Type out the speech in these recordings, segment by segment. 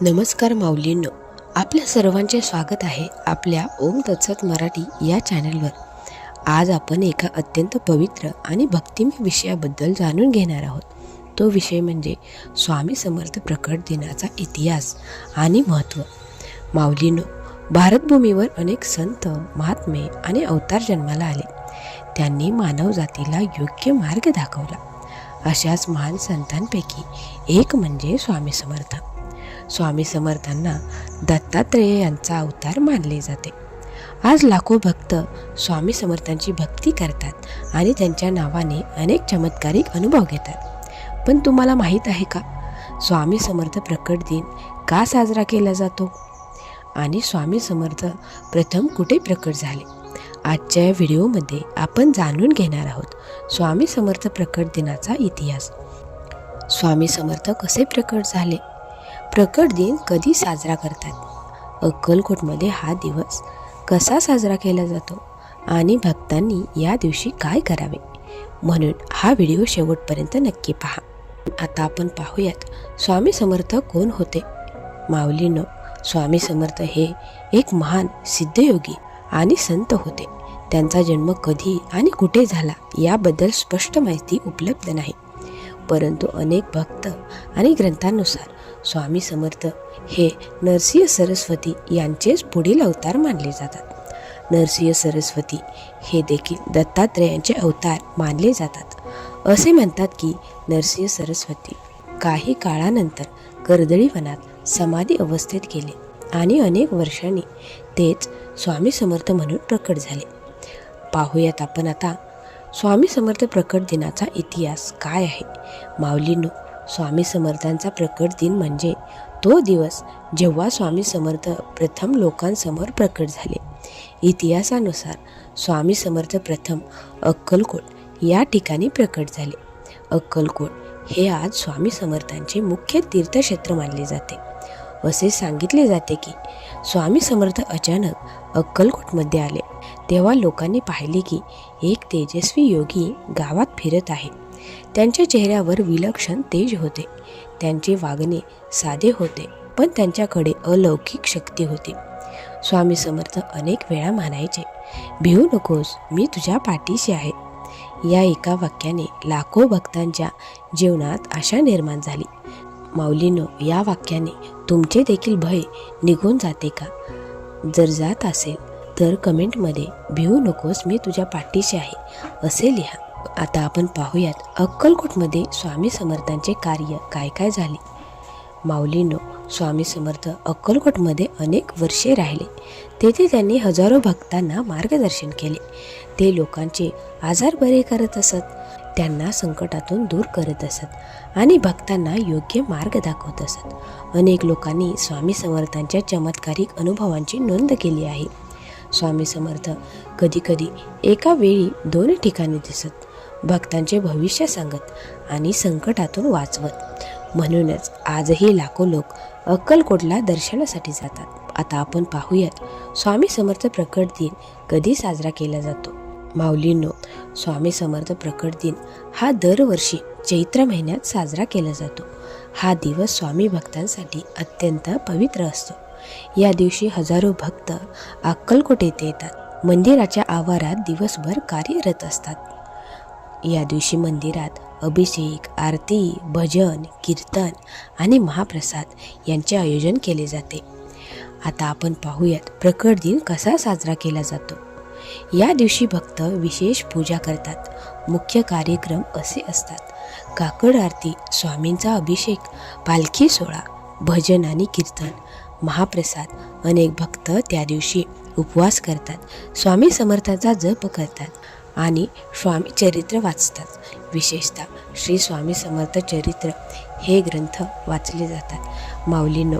नमस्कार माऊलींनो, आपल्या सर्वांचे स्वागत आहे आपल्या ओम तत्सत मराठी या चॅनलवर. आज आपण एका अत्यंत पवित्र आणि भक्तिमय विषयाबद्दल जाणून घेणार आहोत. तो विषय म्हणजे स्वामी समर्थ प्रकट दिनाचा इतिहास आणि महत्त्व. माऊलींनो, भारतभूमीवर अनेक संत, महात्मे आणि अवतार जन्माला आले. त्यांनी मानव जातीला योग्य मार्ग दाखवला. अशाच महान संतांपैकी एक म्हणजे स्वामी समर्थ. स्वामी समर्थांना दत्तात्रेय यांचा अवतार मानले जाते. आज लाखो भक्त स्वामी समर्थांची भक्ती करतात आणि त्यांच्या नावाने अनेक चमत्कारिक अनुभव घेतात. पण तुम्हाला माहीत आहे का, स्वामी समर्थ प्रकट दिन का साजरा केला जातो आणि स्वामी समर्थ प्रथम कुठे प्रकट झाले? आजच्या या व्हिडिओमध्ये आपण जाणून घेणार आहोत स्वामी समर्थ प्रकट दिनाचा इतिहास. स्वामी समर्थ कसे प्रकट झाले? प्रकट दिन कधी साजरा करतात? अक्कलकोटमध्ये हा दिवस कसा साजरा केला जातो आणि भक्तांनी या दिवशी काय करावे? म्हणून हा व्हिडिओ शेवटपर्यंत नक्की पहा. आता आपण पाहूयात स्वामी समर्थ कोण होते. माऊलींनो, स्वामी समर्थ हे एक महान सिद्धयोगी आणि संत होते. त्यांचा जन्म कधी आणि कुठे झाला याबद्दल स्पष्ट माहिती उपलब्ध नाही, परंतु अनेक भक्त आणि ग्रंथांनुसार स्वामी समर्थ हे नरसिंह सरस्वती यांचेच पुढील अवतार मानले जातात. नरसिंह सरस्वती हे देखील दत्तात्रेयांचे अवतार मानले जातात. असे म्हणतात की नरसिंह सरस्वती काही काळानंतर कर्दळी वनात समाधी अवस्थेत गेले आणि अनेक वर्षांनी तेच स्वामी समर्थ म्हणून प्रकट झाले. पाहूयात आपण आता स्वामी समर्थ प्रकट दिनाचा इतिहास काय आहे. माऊलींनो, स्वामी समर्थांचा प्रकट दिन म्हणजे तो दिवस जेव्हा स्वामी समर्थ प्रथम लोकांसमोर प्रकट झाले. इतिहासानुसार स्वामी समर्थ प्रथम अक्कलकोट या ठिकाणी प्रकट झाले. अक्कलकोट हे आज स्वामी समर्थांचे मुख्य तीर्थक्षेत्र मानले जाते. असे सांगितले जाते की स्वामी समर्थ अचानक अक्कलकोटमध्ये आले तेव्हा लोकांनी पाहिले की एक तेजस्वी योगी गावात फिरत आहे. त्यांच्या चेहऱ्यावर विलक्षण तेज होते. त्यांचे वागणे साधे होते, पण त्यांच्याकडे अलौकिक शक्ती होती. स्वामी समर्थ अनेक वेळा म्हणायचे, भिवू नकोस, मी तुझ्या पाठीशी आहे. या एका वाक्याने लाखो भक्तांच्या जीवनात आशा निर्माण झाली. माऊलींनो, या वाक्याने तुमचे देखील भय निघून जाते का? जर जात असेल तर कमेंटमध्ये भिवू नकोस, मी तुझ्या पाठीशी आहे असे लिहा. आता आपण पाहूयात अक्कलकोटमध्ये स्वामी समर्थांचे कार्य काय काय झाले. माऊलींनो, स्वामी समर्थ अक्कलकोटमध्ये अनेक वर्षे राहिले. तेथे त्यांनी हजारो भक्तांना मार्गदर्शन केले. ते लोकांचे आजार बरे करत असत, त्यांना संकटातून दूर करत असत आणि भक्तांना योग्य मार्ग दाखवत असत. अनेक लोकांनी स्वामी समर्थांच्या चमत्कारिक अनुभवांची नोंद केली आहे. स्वामी समर्थ कधीकधी एका वेळी 2 ठिकाणी दिसत, भक्तांचे भविष्य सांगत आणि संकटातून वाचवत. म्हणूनच आजही लाखो लोक अक्कलकोटला दर्शनासाठी जातात. आता आपण पाहूयात स्वामी समर्थ प्रकट दिन कधी साजरा केला जातो. माऊलींनो, स्वामी समर्थ प्रकट दिन हा दरवर्षी चैत्र महिन्यात साजरा केला जातो. हा दिवस स्वामी भक्तांसाठी अत्यंत पवित्र असतो. या दिवशी हजारो भक्त अक्कलकोट येथे येतात. मंदिराच्या आवारात दिवसभर कार्यरत असतात. या दिवशी मंदिरात अभिषेक, आरती, भजन, कीर्तन आणि महाप्रसाद यांचे आयोजन केले जाते. आता आपण पाहूयात प्रकट दिन कसा साजरा केला जातो. या दिवशी भक्त विशेष पूजा करतात. मुख्य कार्यक्रम असे असतात: काकड आरती, स्वामींचा अभिषेक, पालखी सोहळा, भजन आणि कीर्तन, महाप्रसाद. अनेक भक्त त्या दिवशी उपवास करतात, स्वामी समर्थांचा जप करतात आणि स्वामी चरित्र वाचतात. विशेषतः श्री स्वामी समर्थ चरित्र हे ग्रंथ वाचले जातात. माऊलींनो,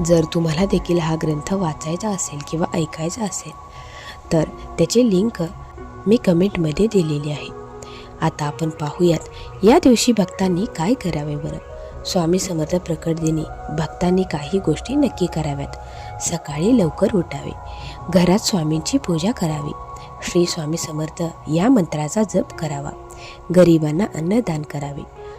जर तुम्हाला देखील हा ग्रंथ वाचायचा असेल किंवा ऐकायचा असेल तर त्याची लिंक मी कमेंटमध्ये दिलेली आहे. आता आपण पाहूयात या दिवशी भक्तांनी काय करावे बरं. स्वामी समर्थ प्रकट दिनी भक्तांनी काही गोष्टी नक्की कराव्यात. सकाळी लवकर उठावे, घरात स्वामींची पूजा करावी, श्री स्वामी समर्थ या मंत्राचा जप करावा, गरिबांना अन्नदान करावे,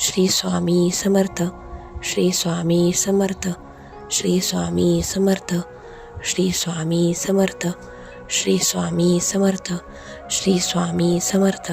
श्री स्वामी समर्थ. श्री स्वामी समर्थ. श्री स्वामी समर्थ. श्री स्वामी समर्थ. श्री स्वामी समर्थ. श्री स्वामी समर्थ.